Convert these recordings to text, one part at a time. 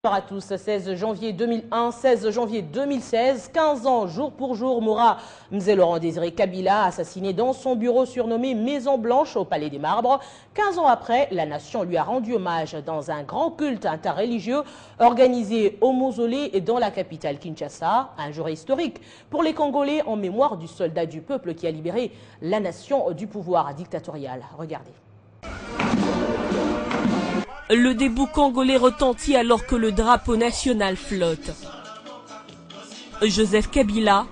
Bonjour à tous, 16 janvier 2001, 16 janvier 2016, 15 ans jour pour jour, mourra Laurent Désiré Kabila, assassiné dans son bureau surnommé Maison Blanche au Palais des Marbres. 15 ans après, la nation lui a rendu hommage dans un grand culte interreligieux organisé au mausolée dans la capitale Kinshasa, un jour historique pour les Congolais en mémoire du soldat du peuple qui a libéré la nation du pouvoir dictatorial. Regardez. Le débout congolais retentit alors que le drapeau national flotte. Joseph Kabila,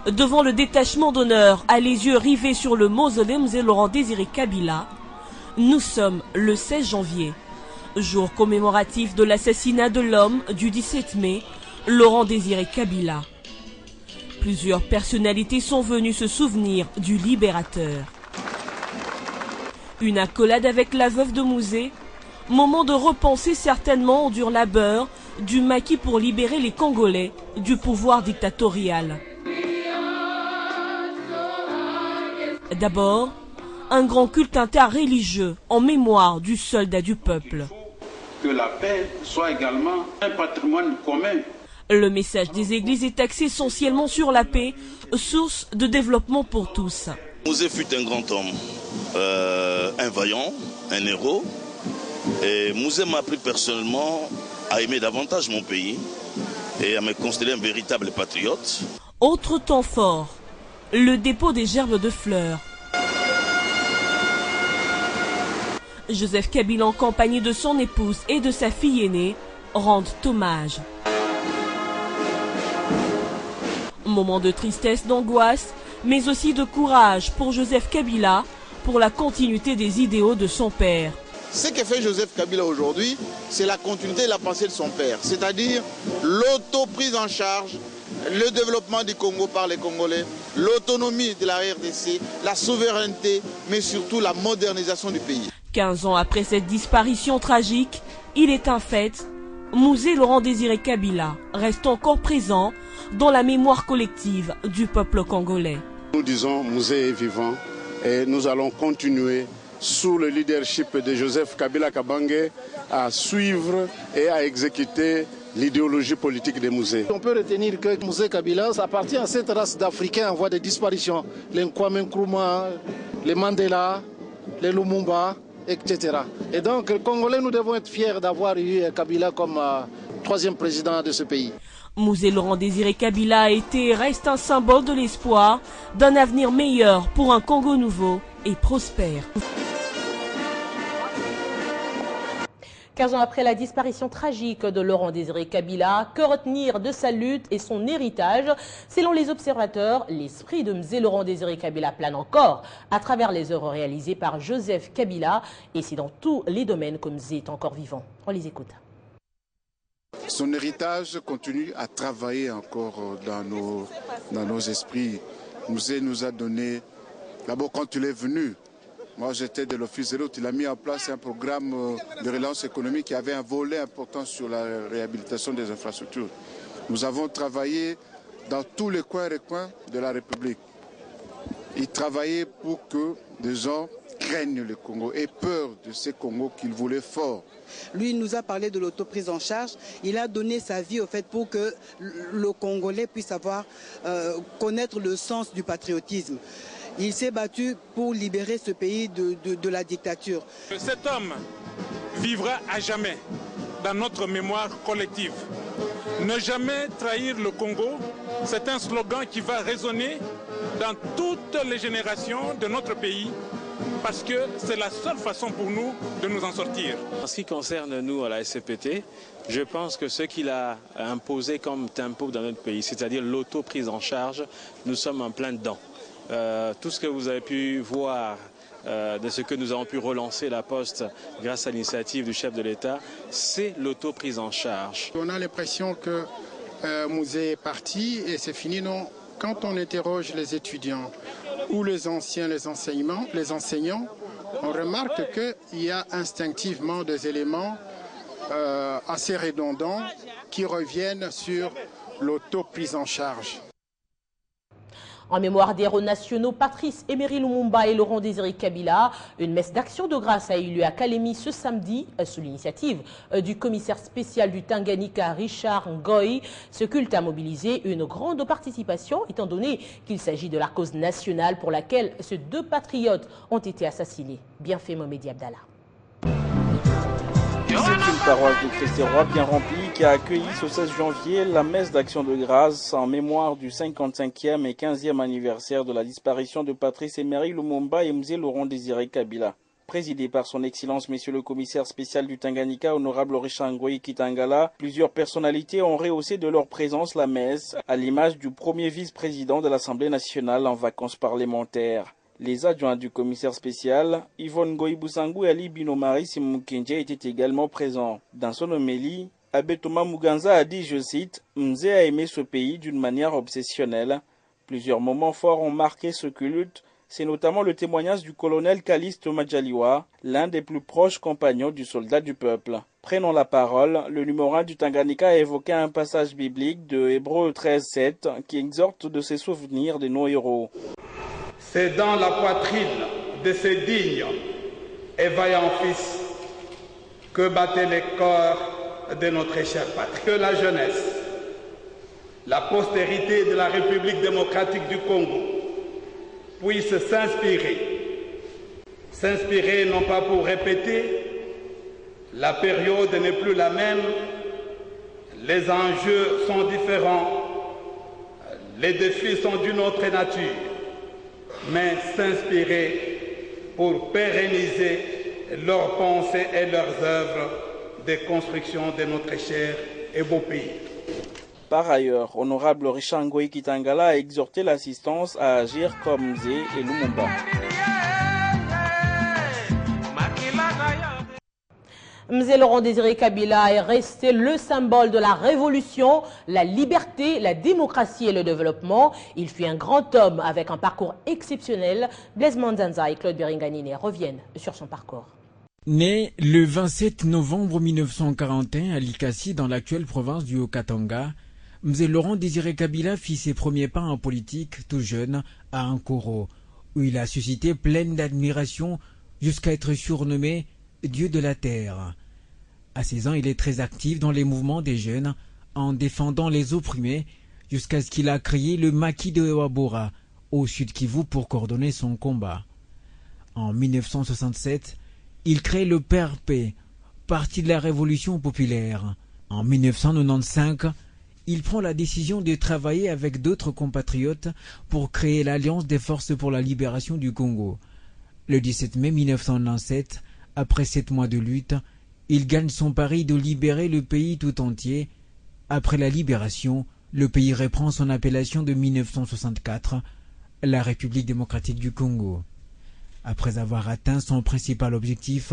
devant le détachement d'honneur, a les yeux rivés sur le mausolée Laurent Désiré Kabila. Nous sommes le 16 janvier, jour commémoratif de l'assassinat de l'homme du 17 mai, Laurent Désiré Kabila. Plusieurs personnalités sont venues se souvenir du libérateur. Une accolade avec la veuve de Mouzé. Moment de repenser certainement au dur labeur du maquis pour libérer les Congolais du pouvoir dictatorial. D'abord, un grand culte interreligieux en mémoire du soldat du peuple. Que la paix soit également un patrimoine commun. Le message des églises est axé essentiellement sur la paix, source de développement pour tous. Mouzé fut un grand homme, un vaillant, un héros. Et Mouzé m'a appris personnellement à aimer davantage mon pays et à me considérer un véritable patriote. Autre temps fort, le dépôt des gerbes de fleurs. Joseph Kabila en compagnie de son épouse et de sa fille aînée rendent hommage. Moment de tristesse, d'angoisse, mais aussi de courage pour Joseph Kabila pour la continuité des idéaux de son père. Ce que fait Joseph Kabila aujourd'hui, c'est la continuité de la pensée de son père, c'est-à-dire l'auto-prise en charge, le développement du Congo par les Congolais, l'autonomie de la RDC, la souveraineté, mais surtout la modernisation du pays. 15 ans après cette disparition tragique, il est un fait, Mouzé Laurent Désiré Kabila reste encore présent dans la mémoire collective du peuple congolais. Nous disons Mouzé est vivant et nous allons continuer sous le leadership de Joseph Kabila Kabange, à suivre et à exécuter l'idéologie politique de Mouzé. On peut retenir que Mouzé Kabila appartient à cette race d'Africains en voie de disparition. Les Kwame Nkrumah, les Mandela, les Lumumba, etc. Et donc, les Congolais, nous devons être fiers d'avoir eu Kabila comme troisième président de ce pays. Mouzé Laurent Désiré Kabila a été et reste un symbole de l'espoir d'un avenir meilleur pour un Congo nouveau et prospère. 15 ans après la disparition tragique de Laurent Désiré Kabila, que retenir de sa lutte et son héritage? Selon les observateurs, l'esprit de Mzé Laurent Désiré Kabila plane encore à travers les œuvres réalisées par Joseph Kabila, et c'est dans tous les domaines que Mzé est encore vivant. On les écoute. Son héritage continue à travailler encore dans nos esprits. Mouzé nous a donné, d'abord quand il est venu, moi j'étais de l'Office de l'Eau, il a mis en place un programme de relance économique qui avait un volet important sur la réhabilitation des infrastructures. Nous avons travaillé dans tous les coins et recoins de la République. Il travaillait pour que des gens craignent le Congo et peur de ce Congo qu'il voulait fort. Lui, il nous a parlé de l'autoprise en charge. Il a donné sa vie au fait pour que le Congolais puisse connaître le sens du patriotisme. Il s'est battu pour libérer ce pays de la dictature. Cet homme vivra à jamais dans notre mémoire collective. Ne jamais trahir le Congo, c'est un slogan qui va résonner dans toutes les générations de notre pays, parce que c'est la seule façon pour nous de nous en sortir. En ce qui concerne nous à la SCPT, je pense que ce qu'il a imposé comme tempo dans notre pays, c'est-à-dire l'auto-prise en charge, nous sommes en plein dedans. Tout ce que vous avez pu voir de ce que nous avons pu relancer la Poste grâce à l'initiative du chef de l'État, c'est l'auto-prise en charge. On a l'impression que Mouzé est parti et c'est fini. Non, quand on interroge les étudiants ou les anciens, les enseignants, on remarque qu'il y a instinctivement des éléments assez redondants qui reviennent sur l'auto-prise en charge. En mémoire des héros nationaux Patrice Emery Lumumba et Laurent Désiré Kabila, une messe d'action de grâce a eu lieu à Kalemi ce samedi, sous l'initiative du commissaire spécial du Tanganyika Richard Ngoy. Ce culte a mobilisé une grande participation, étant donné qu'il s'agit de la cause nationale pour laquelle ces deux patriotes ont été assassinés. Bien fait, Mohamed Abdallah. C'est une paroisse de Christ-Roi bien remplie qui a accueilli ce 16 janvier la messe d'action de grâce en mémoire du 55e et 15e anniversaire de la disparition de Patrice Emery Lumumba et Mzee Laurent Désiré Kabila. Présidé par son Excellence Monsieur le Commissaire spécial du Tanganyika, Honorable Richard Ngoy Kitangala, plusieurs personnalités ont rehaussé de leur présence la messe, à l'image du premier vice-président de l'Assemblée nationale en vacances parlementaires. Les adjoints du commissaire spécial, Yvonne Goïboussangou et Ali Binomari Simukenje étaient également présents. Dans son homélie, Abbé Thomas Muganza a dit, je cite, « Mzee a aimé ce pays d'une manière obsessionnelle. Plusieurs moments forts ont marqué ce culte. C'est notamment le témoignage du colonel Caliste Majaliwa, l'un des plus proches compagnons du soldat du peuple. » Prenant la parole, le numéro 1 du Tanganyika a évoqué un passage biblique de Hébreux 13:7 qui exhorte de se souvenir de nos héros. C'est dans la poitrine de ces dignes et vaillants fils que battaient les corps de notre chère patrie. Que la jeunesse, la postérité de la République démocratique du Congo puisse s'inspirer non pas pour répéter, la période n'est plus la même, les enjeux sont différents, les défis sont d'une autre nature, mais s'inspirer pour pérenniser leurs pensées et leurs œuvres de construction de notre cher et beau pays. Par ailleurs, Honorable Richard Ngoy Kitangala a exhorté l'assistance à agir comme Mzee et Lumumba. Mzee Laurent Désiré Kabila est resté le symbole de la révolution, la liberté, la démocratie et le développement. Il fut un grand homme avec un parcours exceptionnel. Blaise Manzanza et Claude Beringanine reviennent sur son parcours. Né le 27 novembre 1941 à Likasi dans l'actuelle province du Haut-Katanga, Mzee Laurent Désiré Kabila fit ses premiers pas en politique tout jeune à Ankoro, où il a suscité pleine d'admiration jusqu'à être surnommé Dieu de la Terre. À 16 ans, il est très actif dans les mouvements des jeunes en défendant les opprimés jusqu'à ce qu'il a créé le maquis de Ewabora au Sud Kivu pour coordonner son combat. En 1967, il crée le PRP, Parti de la Révolution populaire. En 1995, il prend la décision de travailler avec d'autres compatriotes pour créer l'Alliance des forces pour la libération du Congo. Le 17 mai 1997, après 7 mois de lutte, il gagne son pari de libérer le pays tout entier. Après la libération, le pays reprend son appellation de 1964, la République démocratique du Congo. Après avoir atteint son principal objectif,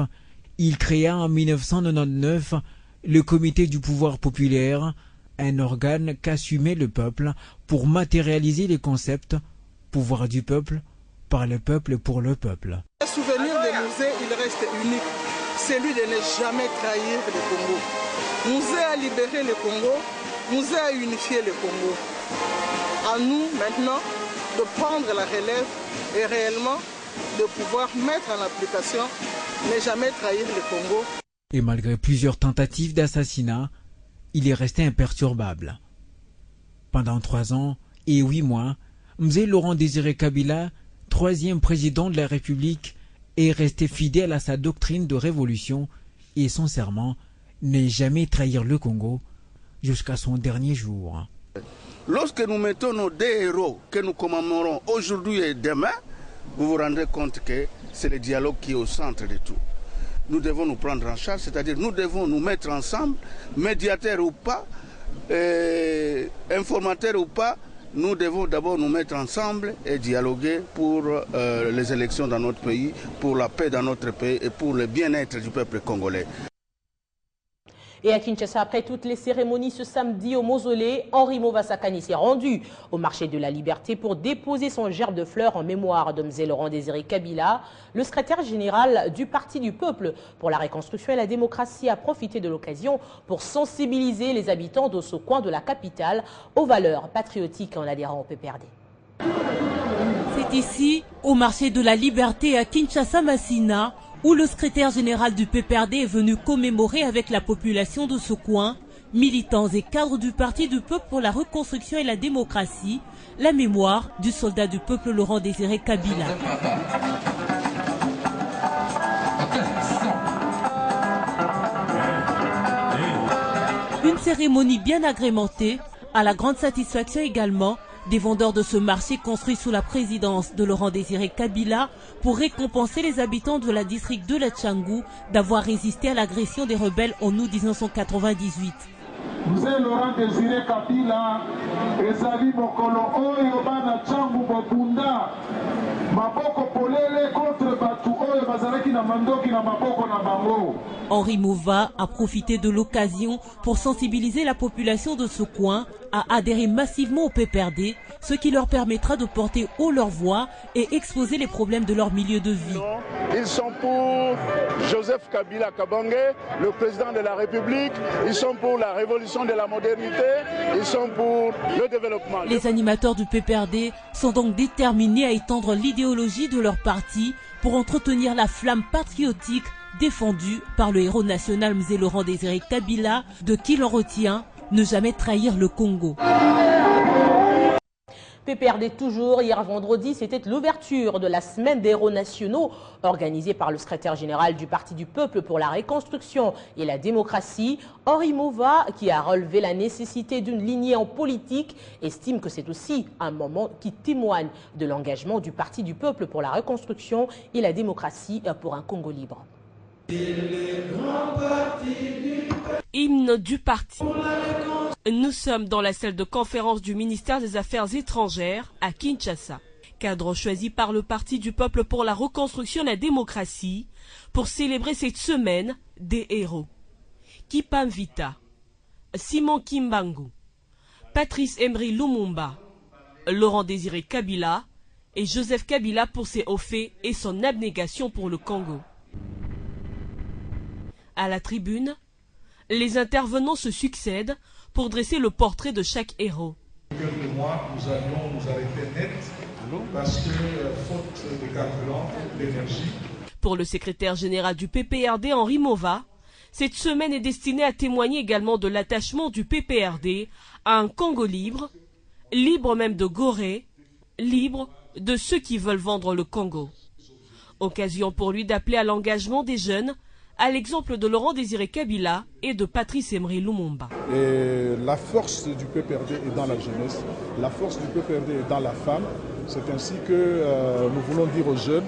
il créa en 1999 le Comité du pouvoir populaire, un organe qu'assumait le peuple pour matérialiser les concepts « pouvoir du peuple, par le peuple et pour le peuple ». Le souvenir de Mzee, il reste unique, celui de ne jamais trahir le Congo. Mzee a libéré le Congo, Mzee a unifié le Congo. À nous maintenant de prendre la relève et réellement de pouvoir mettre en application ne jamais trahir le Congo. Et malgré plusieurs tentatives d'assassinat, il est resté imperturbable. Pendant 3 ans et 8 mois, Mzee Laurent Désiré Kabila, 3e président de la République, est resté fidèle à sa doctrine de révolution et son serment n'est jamais trahir le Congo jusqu'à son dernier jour. Lorsque nous mettons nos 2 héros que nous commémorons aujourd'hui et demain, vous vous rendez compte que c'est le dialogue qui est au centre de tout. Nous devons nous prendre en charge, c'est-à-dire nous devons nous mettre ensemble, médiateurs ou pas, informateurs ou pas, nous devons d'abord nous mettre ensemble et dialoguer pour les élections dans notre pays, pour la paix dans notre pays et pour le bien-être du peuple congolais. Et à Kinshasa, après toutes les cérémonies ce samedi au mausolée, Henri Movasakani s'est rendu au marché de la Liberté pour déposer son gerbe de fleurs en mémoire de Mzee Laurent Désiré Kabila. Le secrétaire général du Parti du Peuple pour la Reconstruction et la Démocratie a profité de l'occasion pour sensibiliser les habitants de ce coin de la capitale aux valeurs patriotiques en adhérant au PPRD. C'est ici, au marché de la Liberté à Kinshasa-Massina, où le secrétaire général du PPRD est venu commémorer avec la population de ce coin, militants et cadres du Parti du Peuple pour la Reconstruction et la Démocratie, la mémoire du soldat du peuple Laurent Désiré Kabila. Une cérémonie bien agrémentée, à la grande satisfaction également des vendeurs de ce marché construit sous la présidence de Laurent Désiré Kabila pour récompenser les habitants de la district de la Tchangou d'avoir résisté à l'agression des rebelles en août 1998. Mzee Laurent Désiré Kabila ezali mokolo oyo bana Tchangou bobunda maboko polele contre batu oyo bazalaki na mandoki na maboko na bango. Henri Mouva a profité de l'occasion pour sensibiliser la population de ce coin à adhérer massivement au PPRD, ce qui leur permettra de porter haut leur voix et exposer les problèmes de leur milieu de vie. Ils sont pour Joseph Kabila Kabange, le président de la République. Ils sont pour la révolution de la modernité. Ils sont pour le développement. Les animateurs du PPRD sont donc déterminés à étendre l'idéologie de leur parti pour entretenir la flamme patriotique défendue par le héros national Mzee Laurent Désiré Kabila, de qui l'on retient ne jamais trahir le Congo. PPRD toujours, hier vendredi, c'était l'ouverture de la semaine des héros nationaux organisée par le secrétaire général du Parti du Peuple pour la Reconstruction et la Démocratie. Henri Mouva, qui a relevé la nécessité d'une lignée en politique, estime que c'est aussi un moment qui témoigne de l'engagement du Parti du Peuple pour la Reconstruction et la Démocratie pour un Congo libre. Hymne du parti. Nous sommes dans la salle de conférence du ministère des Affaires étrangères à Kinshasa, cadre choisi par le Parti du Peuple pour la Reconstruction et la Démocratie pour célébrer cette semaine des héros. Kipam Vita, Simon Kimbangu, Patrice Emery Lumumba, Laurent Désiré Kabila et Joseph Kabila pour ses hauts faits et son abnégation pour le Congo. À la tribune, les intervenants se succèdent pour dresser le portrait de chaque héros. Quelques mois, nous allions nous arrêter net parce que, faute de carburant, d'énergie. Pour le secrétaire général du PPRD, Henri Mouva, cette semaine est destinée à témoigner également de l'attachement du PPRD à un Congo libre, libre même de Gorée, libre de ceux qui veulent vendre le Congo. Occasion pour lui d'appeler à l'engagement des jeunes, à l'exemple de Laurent Désiré Kabila et de Patrice Emery Lumumba. Et la force du PPRD est dans la jeunesse, la force du PPRD est dans la femme. C'est ainsi que nous voulons dire aux jeunes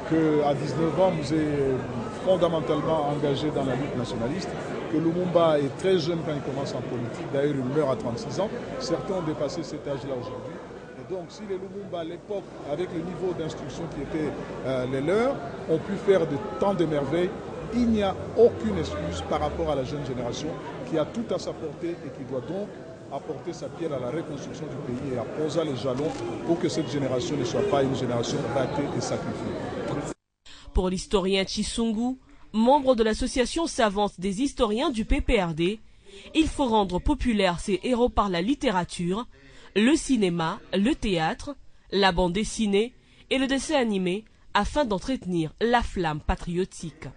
qu'à 19 ans, nous sommes fondamentalement engagés dans la lutte nationaliste, que Lumumba est très jeune quand il commence en politique, d'ailleurs il meurt à 36 ans. Certains ont dépassé cet âge-là aujourd'hui. Et donc si les Lumumba à l'époque, avec le niveau d'instruction qui était les leurs, ont pu faire de tant de merveilles, il n'y a aucune excuse par rapport à la jeune génération qui a tout à sa portée et qui doit donc apporter sa pierre à la reconstruction du pays et à poser les jalons pour que cette génération ne soit pas une génération ratée et sacrifiée. Pour l'historien Chisungu, membre de l'association savante des historiens du PPRD, il faut rendre populaires ces héros par la littérature, le cinéma, le théâtre, la bande dessinée et le dessin animé afin d'entretenir la flamme patriotique.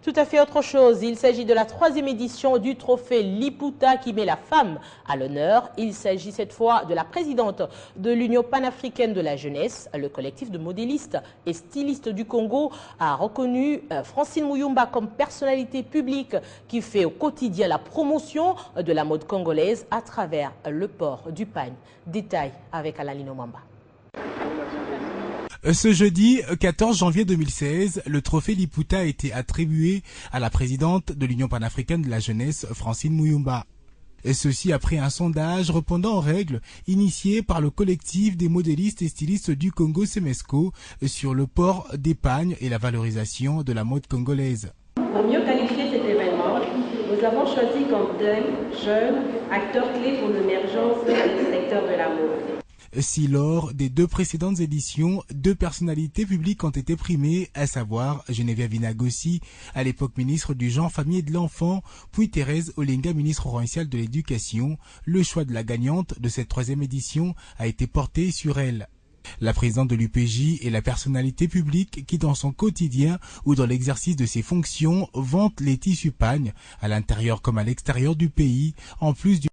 Tout à fait autre chose, il s'agit de la 3e édition du trophée Liputa qui met la femme à l'honneur. Il s'agit cette fois de la présidente de l'Union panafricaine de la jeunesse. Le collectif de modélistes et stylistes du Congo a reconnu Francine Muyumba comme personnalité publique qui fait au quotidien la promotion de la mode congolaise à travers le port du Pagne. Détail avec Alain Linomamba. Ce jeudi 14 janvier 2016, le trophée Liputa a été attribué à la présidente de l'Union panafricaine de la jeunesse, Francine Muyumba. Et ceci après un sondage répondant aux règles initiées par le collectif des modélistes et stylistes du Congo Semesco sur le port des pagnes et la valorisation de la mode congolaise. Pour mieux qualifier cet événement, nous avons choisi comme thème jeunes, acteurs clés pour l'émergence du secteur de la mode. Si lors des 2 précédentes éditions, 2 personnalités publiques ont été primées, à savoir Geneviève Inagossi, à l'époque ministre du Genre, Famille et de l'Enfant, puis Thérèse Olenga, ministre provinciale de l'Éducation, le choix de la gagnante de cette 3e édition a été porté sur elle. La présidente de l'UPJ est la personnalité publique qui, dans son quotidien ou dans l'exercice de ses fonctions, vante les tissus pagnes, à l'intérieur comme à l'extérieur du pays, en plus du